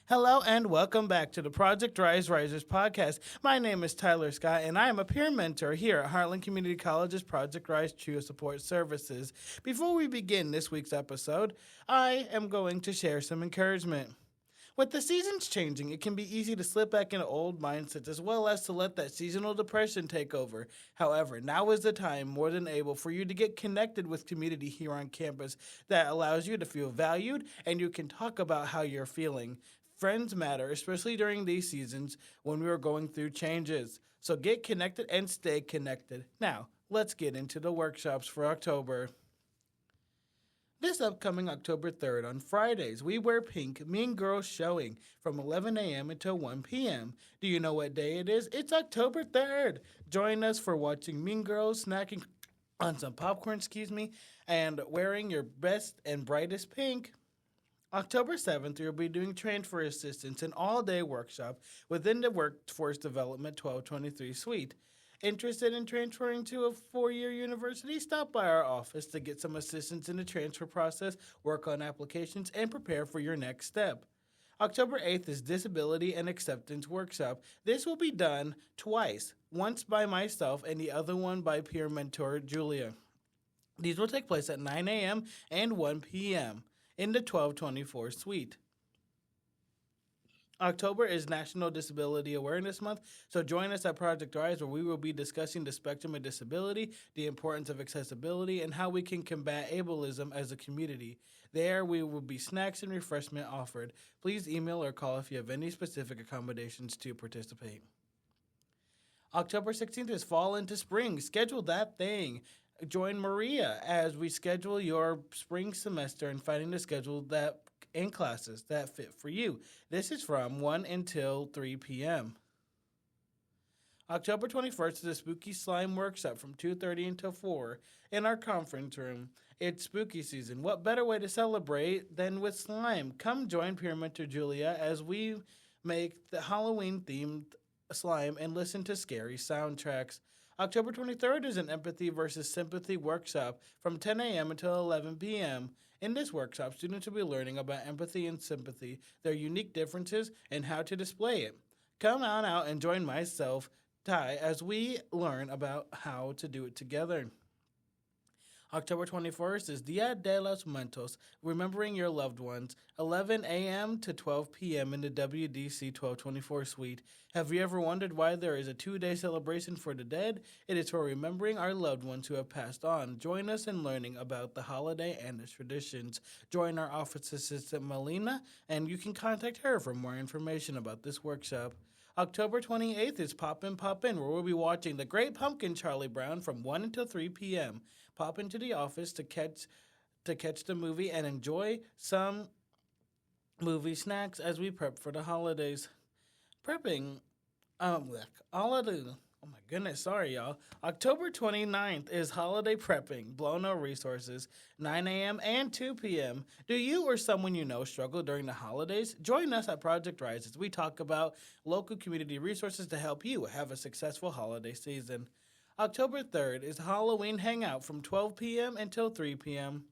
Hello and welcome back to the Project Rise Risers podcast. My name is Tyler Scott and I am a peer mentor here at Heartland Community College's Project Rise Trio Support Services. Before we begin this week's episode, I am going to share some encouragement. With the seasons changing, it can be easy to slip back into old mindsets as well as to let that seasonal depression take over. However, now is the time more than able for you to get connected with community here on campus that allows you to feel valued and you can talk about how you're feeling. Friends matter, especially during these seasons when we are going through changes. So get connected and stay connected. Now, let's get into the workshops for October. This upcoming October 3rd on Fridays, we wear pink Mean Girls showing from 11 a.m. until 1 p.m. Do you know what day it is? It's October 3rd. Join us for watching Mean Girls, snacking on some popcorn, and wearing your best and brightest pink. October 7th, we'll be doing transfer assistance, an all-day workshop within the Workforce Development 1223 suite. Interested in transferring to a four-year university? Stop by our office to get some assistance in the transfer process, work on applications, and prepare for your next step. October 8th is Disability and Acceptance Workshop. This will be done twice, once by myself and the other one by peer mentor Julia. These will take place at 9 a.m. and 1 p.m. in the 1224 suite. October is National Disability Awareness Month, so join us at Project Rise where we will be discussing the spectrum of disability, the importance of accessibility, and how we can combat ableism as a community. There will be snacks and refreshment offered. Please email or call if you have any specific accommodations to participate. October 16th is Fall into Spring. Schedule that thing. Join Maria as we schedule your spring semester and finding the schedule that in classes that fit for you. This is from 1 until 3 p.m. October 21st is a Spooky Slime Workshop from 2:30 until 4 in our conference room. It's spooky season. What better way to celebrate than with slime? Come join peer mentor Julia as we make the Halloween-themed slime and listen to scary soundtracks. October 23rd is an Empathy versus Sympathy workshop from 10 a.m. until 11 p.m. In this workshop, students will be learning about empathy and sympathy, their unique differences, and how to display it. Come on out and join myself, Ty, as we learn about how to do it together. October 21st is Dia de los Muertos, Remembering Your Loved Ones, 11 a.m. to 12 p.m. in the WDC 1224 suite. Have you ever wondered why there is a 2-day celebration for the dead? It is for remembering our loved ones who have passed on. Join us in learning about the holiday and its traditions. Join our office assistant, Melina, and you can contact her for more information about this workshop. October 28th is Pop In, where we'll be watching The Great Pumpkin Charlie Brown from 1 until 3 p.m. Pop into the office to catch the movie and enjoy some movie snacks as we prep for the holidays. Prepping, oh my goodness, sorry y'all. October 29th is Holiday Prepping, Blow No Resources, 9 a.m. and 2 p.m. Do you or someone you know struggle during the holidays? Join us at Project Rise as we talk about local community resources to help you have a successful holiday season. October 3rd is Halloween Hangout from 12 p.m. until 3 p.m.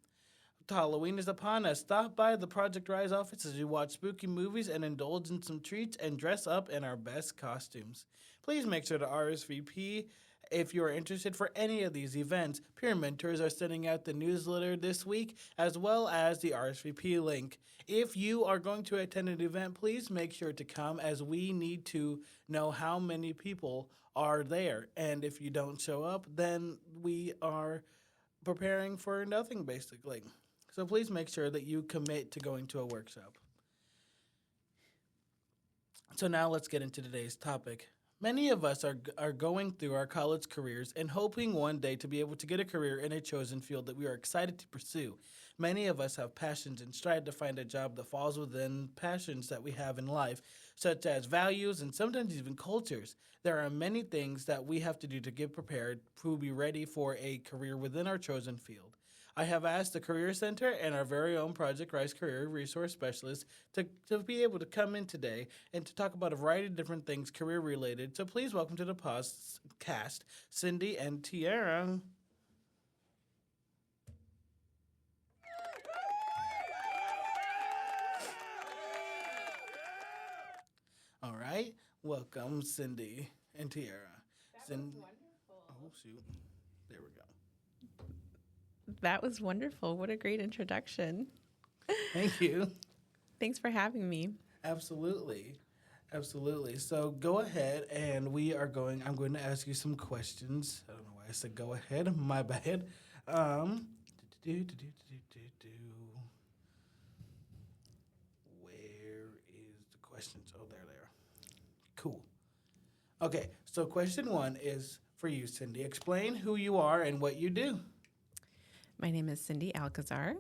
Halloween is upon us. Stop by the Project Rise office as we watch spooky movies and indulge in some treats and dress up in our best costumes. Please make sure to RSVP if you are interested for any of these events. Peer mentors are sending out the newsletter this week as well as the RSVP link. If you are going to attend an event, please make sure to come as we need to know how many people are there. And if you don't show up, then we are preparing for nothing basically. So please make sure that you commit to going to a workshop. So now let's get into today's topic. Many of us are going through our college careers and hoping one day to be able to get a career in a chosen field that we are excited to pursue. Many of us have passions and strive to find a job that falls within passions that we have in life, such as values and sometimes even cultures. There are many things that we have to do to get prepared to be ready for a career within our chosen field. I have asked the Career Center and our very own Project Rise Career Resource Specialist to be able to come in today and to talk about a variety of different things career-related. So please welcome to the podcast, Cindy and Tiara. right. Welcome, Cindy and Tiara. That was Cindy. wonderful. Oh, shoot. There we go. That was wonderful. What a great introduction. Thank you. Thanks for having me. Absolutely. Absolutely. So go ahead and I'm going to ask you some questions. I don't know why I said go ahead. My bad. Um, do, do, do, do, do, do, do. Where is the questions? Oh, there they are. Cool. Okay. So question one is for you, Cindy. Explain who you are and what you do. My name is Cindy Alcazar,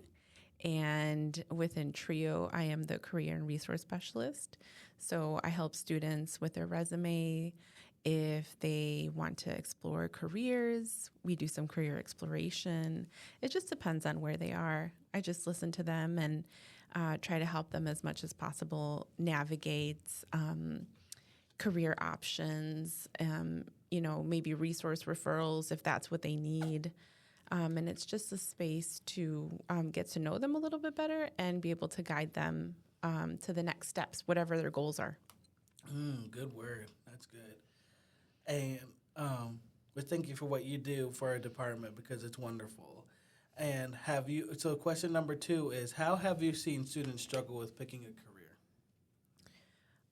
and within TRIO, I am the Career and Resource Specialist. So I help students with their resume. If they want to explore careers, we do some career exploration. It just depends on where they are. I just listen to them and try to help them as much as possible navigate career options, maybe resource referrals if that's what they need. And it's just a space to get to know them a little bit better and be able to guide them to the next steps, whatever their goals are. Good word. That's good. And but thank you for what you do for our department because it's wonderful. And so question number 2 is how have you seen students struggle with picking a career?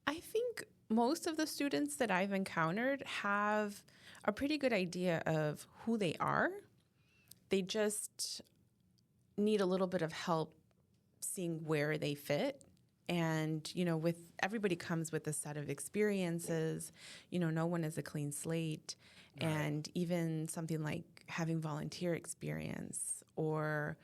I think most of the students that I've encountered have a pretty good idea of who they are. They just need a little bit of help seeing where they fit. And, with everybody comes with a set of experiences, no one is a clean slate. Right. And even something like having volunteer experience or,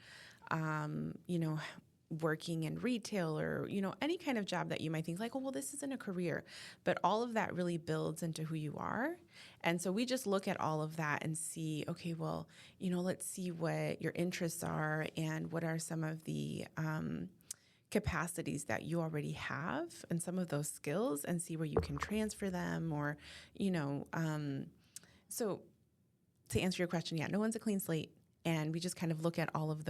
working in retail or, any kind of job that you might think like, oh, well, this isn't a career. But all of that really builds into who you are. And so we just look at all of that and see, okay, well, let's see what your interests are and what are some of the capacities that you already have and some of those skills and see where you can transfer them or, so to answer your question, yeah, no one's a clean slate. And we just kind of look at all of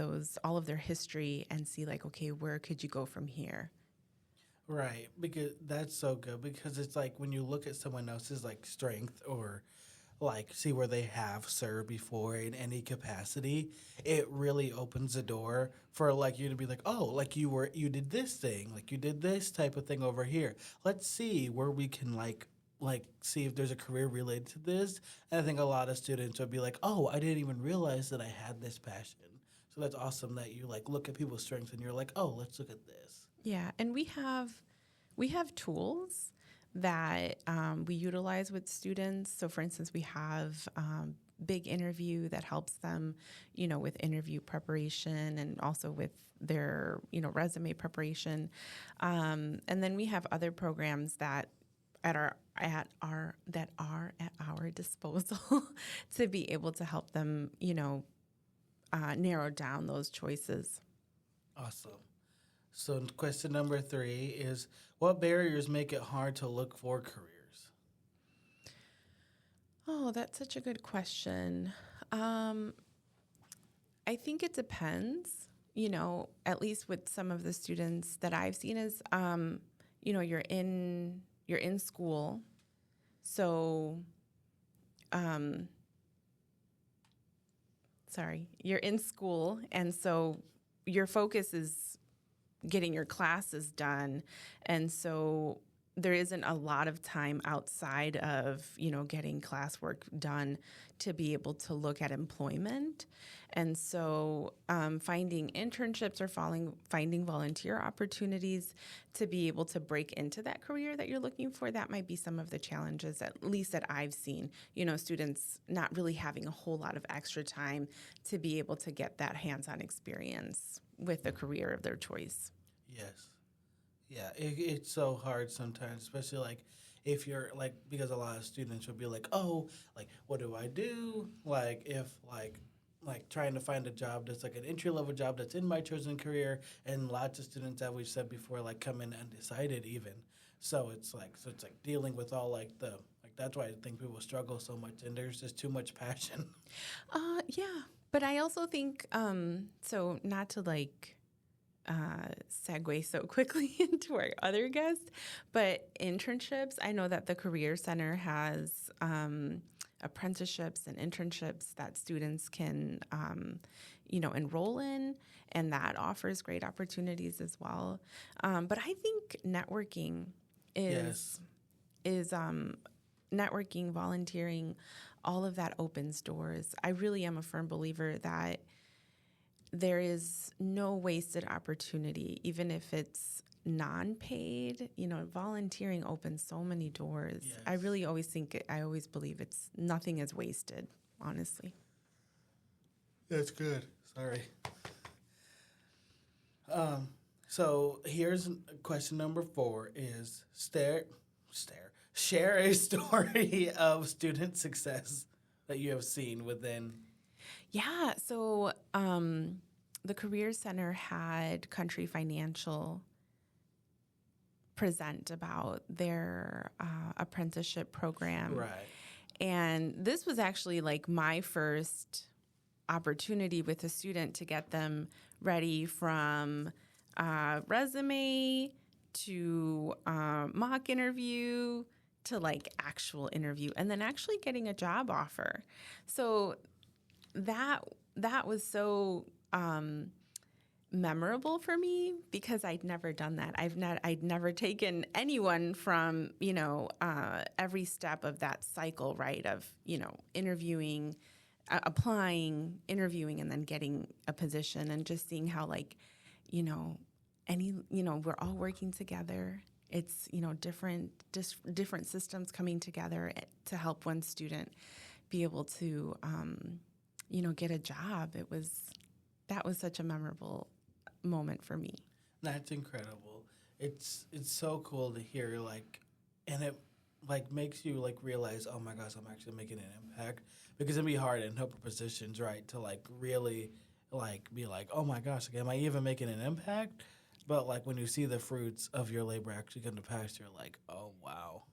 their history and see like, okay, where could you go from here? Right, because that's so good because it's like when you look at someone else's like strength or like see where they have served before in any capacity, it really opens the door for like you to be like, oh, like you did this thing, like you did this type of thing over here. Let's see where we can like see if there's a career related to this. And I think a lot of students would be like, oh, I didn't even realize that I had this passion. So that's awesome that you like look at people's strengths and you're like, oh, let's look at this. Yeah, and we have tools that we utilize with students. So, for instance, we have Big Interview that helps them, with interview preparation and also with their, resume preparation. And then we have other programs that are at our disposal to be able to help them, narrow down those choices. Awesome. So question number 3 is what barriers make it hard to look for careers? Oh, that's such a good question. I think it depends, at least with some of the students that I've seen is, you're in school. So, you're in school. And so your focus is getting your classes done. And so there isn't a lot of time outside of, getting classwork done to be able to look at employment. And so finding internships or finding volunteer opportunities to be able to break into that career that you're looking for, that might be some of the challenges, at least that I've seen, students not really having a whole lot of extra time to be able to get that hands-on experience with the career of their choice. Yes. Yeah, it's so hard sometimes, especially like if you're like, because a lot of students will be like, oh, like, what do I do? Like, if like trying to find a job that's like an entry-level job that's in my chosen career, and lots of students, as we've said before, like come in undecided even. So it's like dealing with all like that's why I think people struggle so much, and there's just too much passion. Yeah, but I also think, so not to like segue so quickly into our other guest, but internships, I know that the Career Center has apprenticeships and internships that students can, enroll in, and that offers great opportunities as well. But I think networking Yes. is networking, volunteering, all of that opens doors. I really am a firm believer that there is no wasted opportunity, even if it's non-paid. Volunteering opens so many doors. Yes. I really always believe nothing is wasted, honestly. That's good. Sorry. So here's question number 4 is share a story of student success that you have seen within. Yeah, so the Career Center had Country Financial present about their apprenticeship program. Right. And this was actually like my first opportunity with a student to get them ready from resume to mock interview to like actual interview, and then actually getting a job offer. So that was so memorable for me because I'd never done that. I'd never taken anyone from every step of that cycle, right? Of interviewing, applying, interviewing, and then getting a position, and just seeing how we're all working together. It's different systems coming together to help one student be able to get a job. That was such a memorable moment for me. That's incredible. It's so cool to hear, and it makes you realize, oh my gosh, I'm actually making an impact, because it'd be hard in open positions, right, to really be oh my gosh, am I even making an impact? But when you see the fruits of your labor actually come to pass, you're like, oh wow.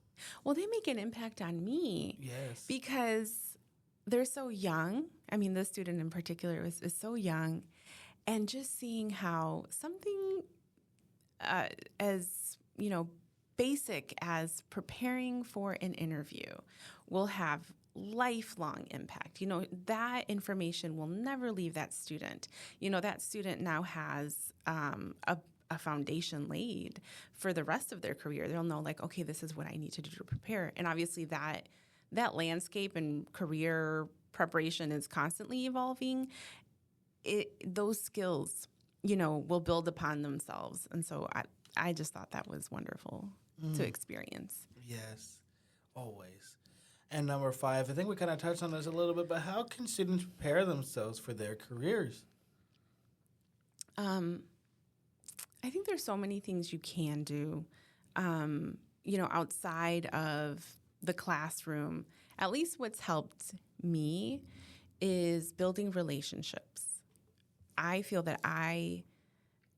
Well, they make an impact on me. Yes. Because they're so young. I mean, this student in particular is so young. And just seeing how something as, basic as preparing for an interview will have lifelong impact. That information will never leave that student. That student now has a foundation laid for the rest of their career. They'll know, okay, this is what I need to do to prepare. And obviously that landscape and career preparation is constantly evolving. Those skills, will build upon themselves. And so I just thought that was wonderful to experience. Yes, always. And number 5, I think we kind of touched on this a little bit, but how can students prepare themselves for their careers? I think there's so many things you can do, outside of the classroom. At least what's helped me is building relationships. I feel that I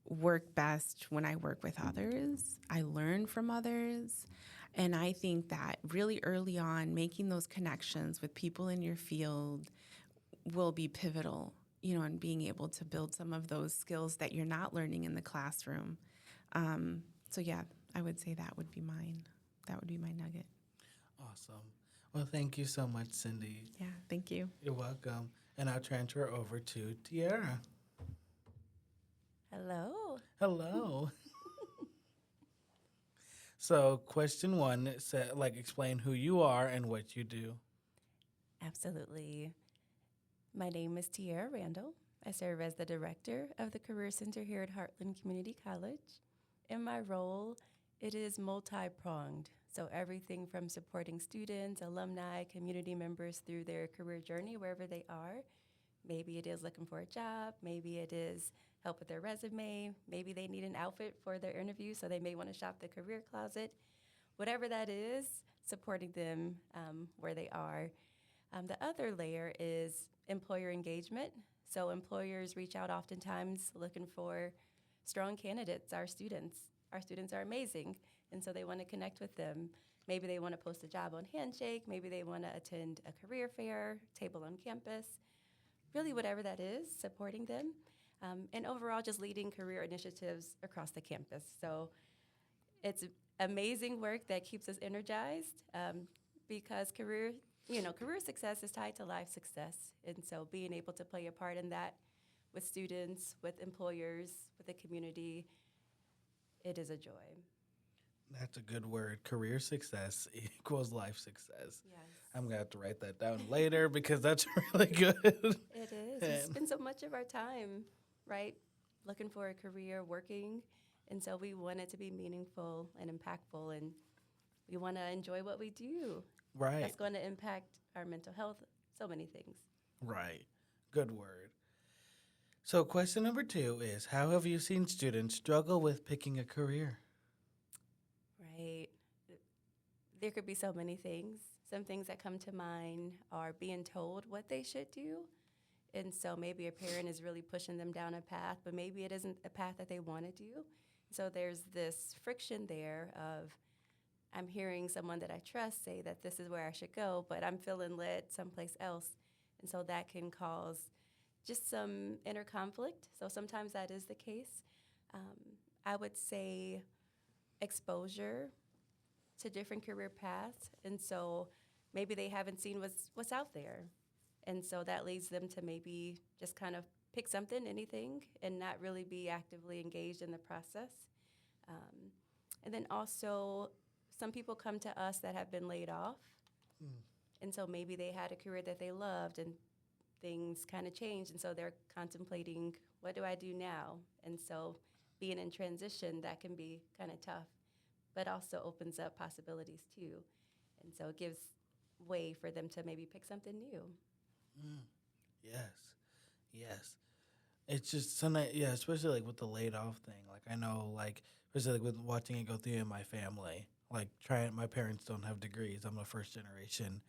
work best when I work with others. I learn from others. And I think that really early on, making those connections with people in your field will be pivotal, and being able to build some of those skills that you're not learning in the classroom. So yeah, I would say that would be mine. That would be my nugget. Awesome. Well, thank you so much, Cindy. Yeah, thank you. You're welcome. And I'll transfer over to Tiara. Hello. Hello. So, question 1 said, explain who you are and what you do. Absolutely. My name is Tiara Randle. I serve as the director of the Career Center here at Heartland Community College. In my role, it is multi-pronged. So everything from supporting students, alumni, community members through their career journey, wherever they are. Maybe it is looking for a job. Maybe it is help with their resume. Maybe they need an outfit for their interview, so they may want to shop the career closet. Whatever that is, supporting them where they are. The other layer is employer engagement. So employers reach out oftentimes looking for strong candidates, our students. Our students are amazing, and so they want to connect with them. Maybe they want to post a job on Handshake. Maybe they want to attend a career fair, table on campus. Really, whatever that is, supporting them. and overall just leading career initiatives across the campus. So it's amazing work that keeps us energized because career success is tied to life success. And so being able to play a part in that with students, with employers, with the community, it is a joy. That's a good word. Career success equals life success. Yes. I'm going to have to write that down later because that's really good. It is. We And- spend so much of our time, right, looking for a career, working. And so we want it to be meaningful and impactful, and we want to enjoy what we do. Right. That's going to impact our mental health, so many things. Right. Good word. So, question number 2 is, how have you seen students struggle with picking a career? Right. There could be so many things. Some things that come to mind are being told what they should do. And so maybe a parent is really pushing them down a path, but maybe it isn't a path that they want to do. So there's this friction there of, I'm hearing someone that I trust say that this is where I should go, but I'm feeling led someplace else. And so that can cause just some inner conflict. So sometimes that is the case. I would say exposure to different career paths. And so maybe they haven't seen what's out there. And so that leads them to maybe just kind of pick something, anything, and not really be actively engaged in the process. And then also, some people come to us that have been laid off. And so maybe they had a career that they loved and things kind of changed. And so they're contemplating, what do I do now? And so being in transition, that can be kind of tough, but also opens up possibilities too. And so it gives way for them to maybe pick something new. Yes. It's just sometimes, yeah, especially like with the laid off thing. Like I know, like especially like with watching it go through in my family. Like my parents don't have degrees. I'm a first generation,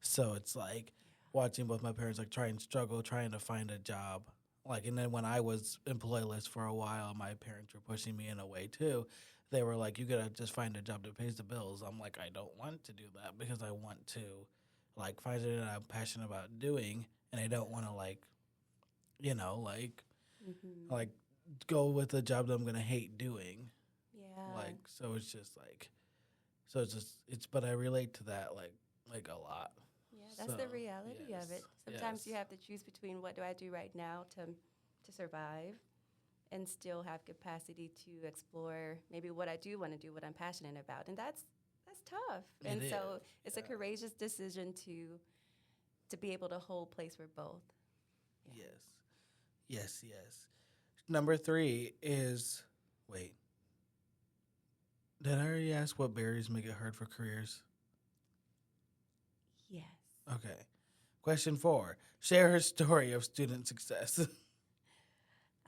so it's like watching both my parents like try and struggle trying to find a job. Like, and then when I was employless for a while, my parents were pushing me in a way too. They were like, "You gotta just find a job that pays the bills." I'm like, I don't want to do that because I want to, like, find something that I'm passionate about doing, and I don't want to like like go with a job that I'm gonna hate doing. Yeah. Like, so it's just like, but I relate to that like a lot. Yeah, that's the So, reality yes, of it. Sometimes you yes. have to choose between what do I do right now to survive and still have capacity to explore maybe what I do want to do, what I'm passionate about. And that's tough. And It so is, it's a yeah. courageous decision to be able to hold place for both. Yeah. Yes. Number 3 is, wait, did I already ask what barriers make it hard for careers? Yes. Okay. Question 4, share her story of student success.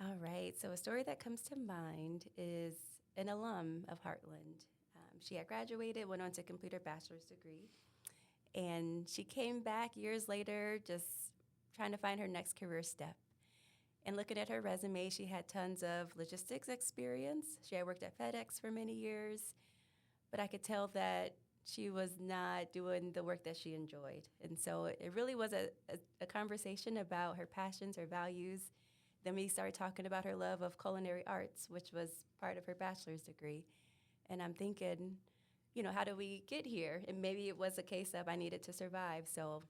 All right. So a story that comes to mind is an alum of Heartland. She had graduated, went on to complete her bachelor's degree, and she came back years later just trying to find her next career step. And looking at her resume, she had tons of logistics experience. She had worked at FedEx for many years, but I could tell that she was not doing the work that she enjoyed. And so it really was a conversation about her passions, her values. Then we started talking about her love of culinary arts, which was part of her bachelor's degree. And I'm thinking, how do we get here? And maybe it was a case of I needed to survive. So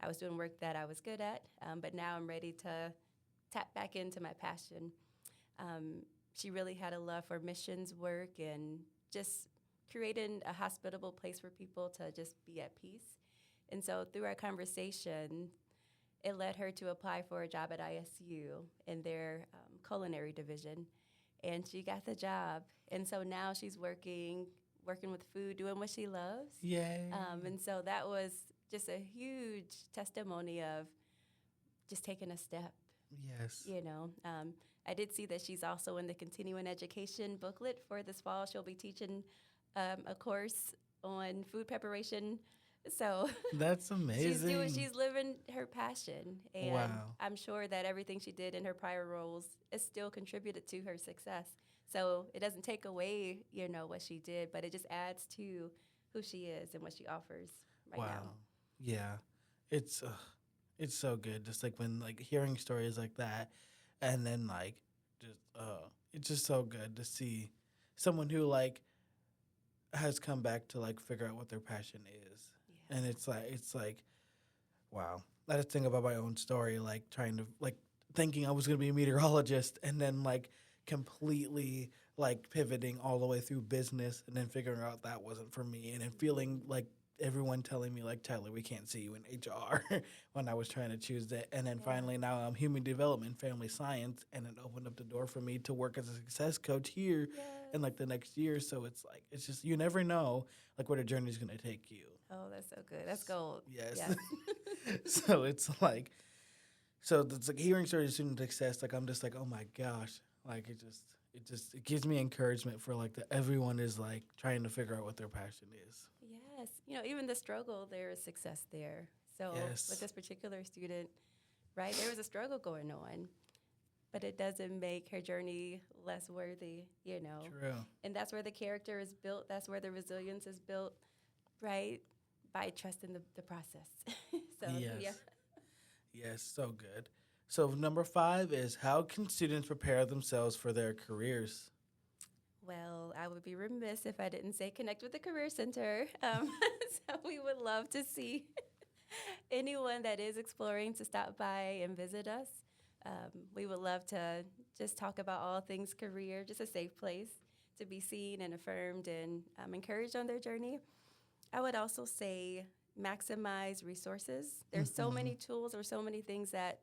I was doing work that I was good at, but now I'm ready to tap back into my passion. She really had a love for missions work and just creating a hospitable place for people to just be at peace. And so through our conversation, it led her to apply for a job at ISU in their culinary division. And she got the job. And so now she's working with food, doing what she loves. Yay. And so that was just a huge testimony of just taking a step. Yes. I did see that she's also in the continuing education booklet for this fall. She'll be teaching a course on food preparation. So That's amazing. she's living her passion. And Wow. I'm sure that everything she did in her prior roles is still contributed to her success. So it doesn't take away, what she did, but it just adds to who she is and what she offers right Wow. now. Yeah. It's so good. Just like when like hearing stories like that And then like just it's just so good to see someone who like has come back to like figure out what their passion is. Yeah. And it's like wow. I just think about my own story, like trying to like thinking I was gonna be a meteorologist and then like completely like pivoting all the way through business and then figuring out that wasn't for me and then feeling like everyone telling me like Tyler, we can't see you in HR when I was trying to choose that. And then Yeah. finally now I'm human development, family science, and it opened up the door for me to work as a success coach here Yes. in like the next year. So it's like it's just you never know like where the journey's gonna take you. Oh, that's so good. That's gold. Yes. Yes. So it's like it's like hearing stories of student success, like I'm just like, oh my gosh. Like it gives me encouragement for like that everyone is like trying to figure out what their passion is. Yes. Even the struggle, there is success there. So Yes. with this particular student, right, there was a struggle going on, but it doesn't make her journey less worthy. True. And that's where the character is built. That's where the resilience is built, right, by trusting the process. So, Yes. yeah. Yes, so good. So number 5 is how can students prepare themselves for their careers? Well, I would be remiss if I didn't say connect with the Career Center. So we would love to see anyone that is exploring to stop by and visit us. We would love to just talk about all things career, just a safe place to be seen and affirmed and encouraged on their journey. I would also say maximize resources. There's so many tools or so many things that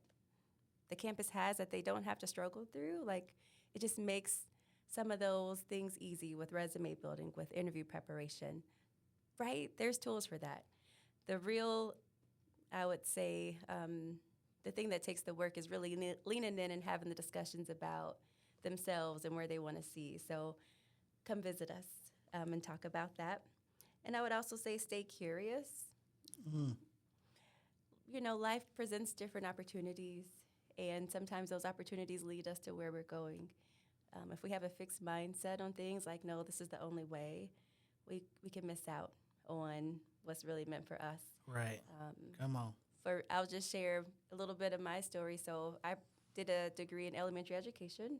the campus has that they don't have to struggle through. Like, it just makes some of those things easy with resume building, with interview preparation, right? There's tools for that. The real, I would say, the thing that takes the work is really leaning in and having the discussions about themselves and where they want to see. So come visit us and talk about that. And I would also say stay curious. Mm. Life presents different opportunities, and sometimes those opportunities lead us to where we're going. If we have a fixed mindset on things like, no, this is the only way, we can miss out on what's really meant for us. Right. Come on. I'll just share a little bit of my story. So I did a degree in elementary education.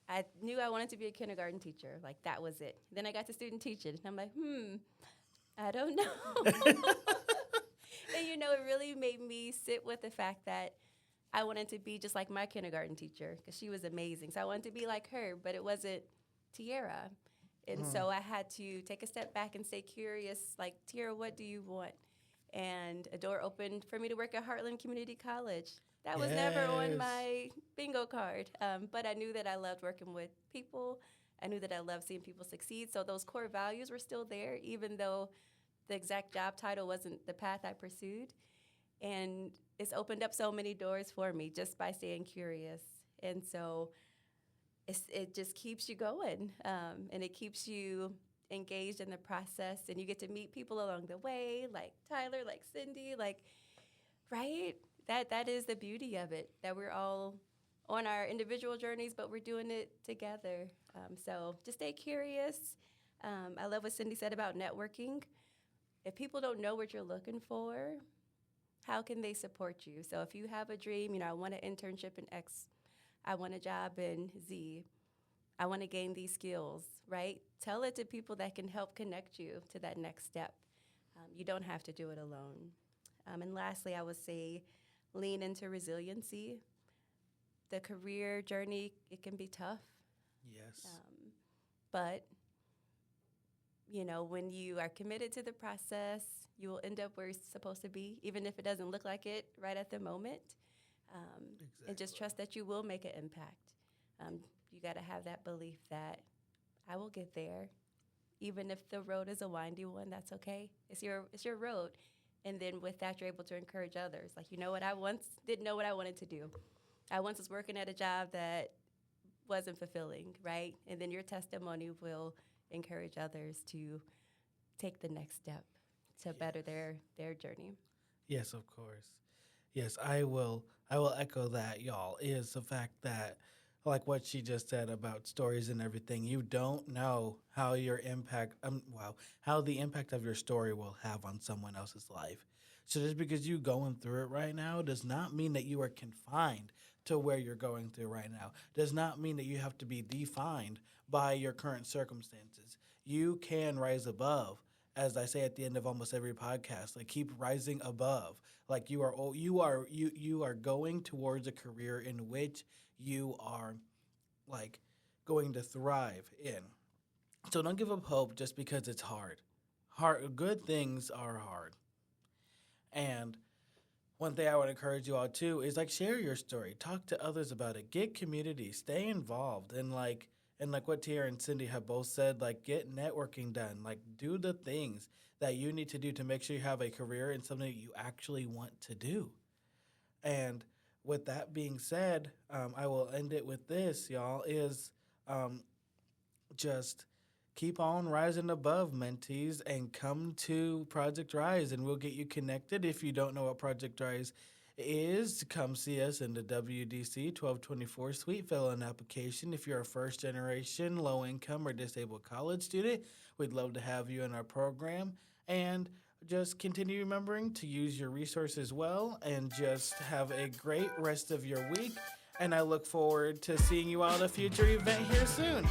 I knew I wanted to be a kindergarten teacher. Like, that was it. Then I got to student teaching, and I'm like, I don't know. And, it really made me sit with the fact that I wanted to be just like my kindergarten teacher because she was amazing. So I wanted to be like her, but it wasn't Tiara. And so I had to take a step back and stay curious, like, Tiara, what do you want? And a door opened for me to work at Heartland Community College. That was never on my bingo card, but I knew that I loved working with people. I knew that I loved seeing people succeed. So those core values were still there, even though the exact job title wasn't the path I pursued. And it's opened up so many doors for me just by staying curious. And so it just keeps you going, and it keeps you engaged in the process, and you get to meet people along the way, like Tyler, like Cindy, like, right? That is the beauty of it, that we're all on our individual journeys, but we're doing it together. So just stay curious. I love what Cindy said about networking. If people don't know what you're looking for, how can they support you? So if you have a dream, I want an internship in X, I want a job in Z, I want to gain these skills, right? Tell it to people that can help connect you to that next step. You don't have to do it alone. And lastly, I would say lean into resiliency. The career journey, it can be tough. Yes. But, when you are committed to the process, you will end up where you're supposed to be, even if it doesn't look like it right at the moment. And just trust that you will make an impact. You got to have that belief that I will get there. Even if the road is a windy one, that's okay. It's your road. And then with that, you're able to encourage others. Like, I once didn't know what I wanted to do. I once was working at a job that wasn't fulfilling, right? And then your testimony will encourage others to take the next step to better their journey. Yes, of course. Yes, I will echo that, y'all, is the fact that, like what she just said about stories and everything, you don't know how how the impact of your story will have on someone else's life. So just because you going through it right now does not mean that you are confined to where you're going through right now. Does not mean that you have to be defined by your current circumstances. You can rise above. As I say at the end of almost every podcast, like keep rising above. Like you are going towards a career in which you are like going to thrive in. So don't give up hope just because it's hard. Good things are hard. And one thing I would encourage you all too is like share your story, talk to others about it, get community, stay involved, and like what Tiara and Cindy have both said, like get networking done, like do the things that you need to do to make sure you have a career in something that you actually want to do. And with that being said, I will end it with this, y'all, is just keep on rising above, mentees, and come to Project Rise, and we'll get you connected. If you don't know what Project Rise is, come see us in the WDC 1224 Suite. Fill an application. If you're a first-generation, low-income, or disabled college student, we'd love to have you in our program. And just continue remembering to use your resources well, and just have a great rest of your week. And I look forward to seeing you all at a future event here soon.